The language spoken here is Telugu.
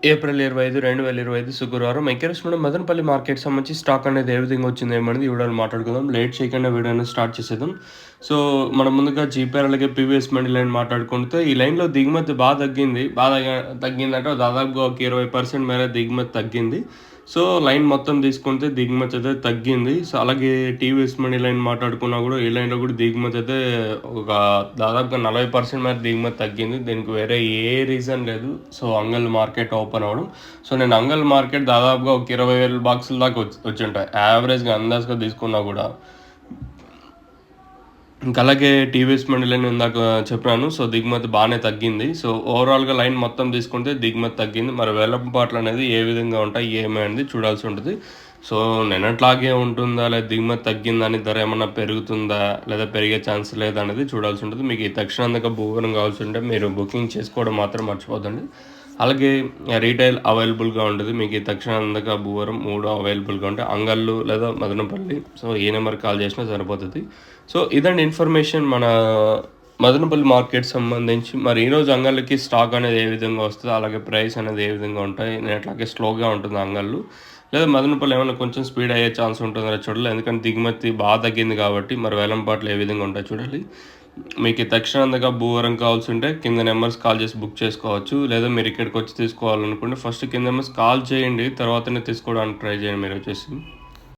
ఏప్రిల్ 25, 2025 శుక్రవారం ఎక్కిరిస్తున్న మదనపల్లి మార్కెట్ సంబంధించి స్టాక్ అనేది ఏ విధంగా వచ్చింది ఏమనేది ఈ వీడియోలో మాట్లాడుకుందాం. లేట్ చేయకుండా వీడియోని స్టార్ట్ చేసేద్దాం. సో, మనం ముందుగా జీపీఆర్ అలాగే పీవీఎస్ మండి లైన్ మాట్లాడుకుంటే ఈ లైన్‌లో దిగుమతి తగ్గింది. తగ్గిందంటే దాదాపుగా ఒక 20% మేర దిగుమతి తగ్గింది. సో, లైన్ మొత్తం తీసుకుంటే దిగుమతి అయితే తగ్గింది. సో, అలాగే టీవీఎస్ మనీ లైన్ మాట్లాడుకున్నా కూడా ఈ లైన్‌లో కూడా దిగుమతి అయితే ఒక దాదాపుగా 40% మేర దిగుమతి తగ్గింది. దీనికి వేరే ఏ రీజన్ లేదు. సో, అంగల్ మార్కెట్ ఓపెన్ అవ్వడం. సో, నేను అంగల్ మార్కెట్ దాదాపుగా ఒక 20,000 బాక్సుల దాకా వచ్చుంటాయి. యావరేజ్‌గా అందాజుగా తీసుకున్నా కూడా. ఇంకా అలాగే టీవీఎస్ మండి లైన్ ఇందాక చెప్పాను. సో, దిగుమతి బాగానే తగ్గింది. సో, ఓవరాల్‌గా లైన్ మొత్తం తీసుకుంటే దిగుమతి తగ్గింది. మరి వేలంపాట్లు అనేది ఏ విధంగా ఉంటాయి, ఏమి అనేది చూడాల్సి ఉంటుంది. సో, నిన్నట్లాగే ఉంటుందా, లేదా దిగుమతి తగ్గిందని ధర ఏమన్నా పెరుగుతుందా, లేదా పెరిగే ఛాన్స్ లేదా అనేది చూడాల్సి ఉంటుంది. మీకు ఈ తక్షణాంతక భూవరం కావాల్సి ఉంటే మీరు బుకింగ్ చేసుకోవడం మాత్రం మర్చిపోద్దండి. అలాగే రీటైల్ అవైలబుల్‌గా ఉంటుంది. మీకు ఈ తక్షణాంతక భూవరం 3 అవైలబుల్‌గా ఉంటాయి. అంగళ్ళు లేదా మదనపల్లి. సో, ఏ నెంబర్‌కి కాల్ చేసినా సరిపోతది. సో, ఇదండి ఇన్ఫర్మేషన్ మన మదనపల్లి మార్కెట్ సంబంధించి. మరి ఈరోజు అంగళ్ళకి స్టాక్ అనేది ఏ విధంగా వస్తది, అలాగే ప్రైస్ అనేది ఏ విధంగా ఉంటాయి, అట్లాగే స్లోగా ఉంటుంది అంగళ్ళు. లేదా మదనపల్లి ఏమైనా కొంచెం స్పీడ్ అయ్యే ఛాన్స్ ఉంటుందో చూడాలి. ఎందుకంటే దిగుమతి బాగా తగ్గింది కాబట్టి మరి వేలంపాట్లు ఏ విధంగా ఉంటాయో చూడాలి. మీకు తక్షణంగా భూవరం కావాల్సి ఉంటే కింద నెంబర్స్ కాల్ చేసి బుక్ చేసుకోవచ్చు. లేదా మీరు ఇక్కడికి వచ్చి తీసుకోవాలనుకుంటే ఫస్ట్ కింద నెంబర్స్ కాల్ చేయండి. తర్వాతనే తీసుకోవడానికి ట్రై చేయండి మీరు వచ్చేసి.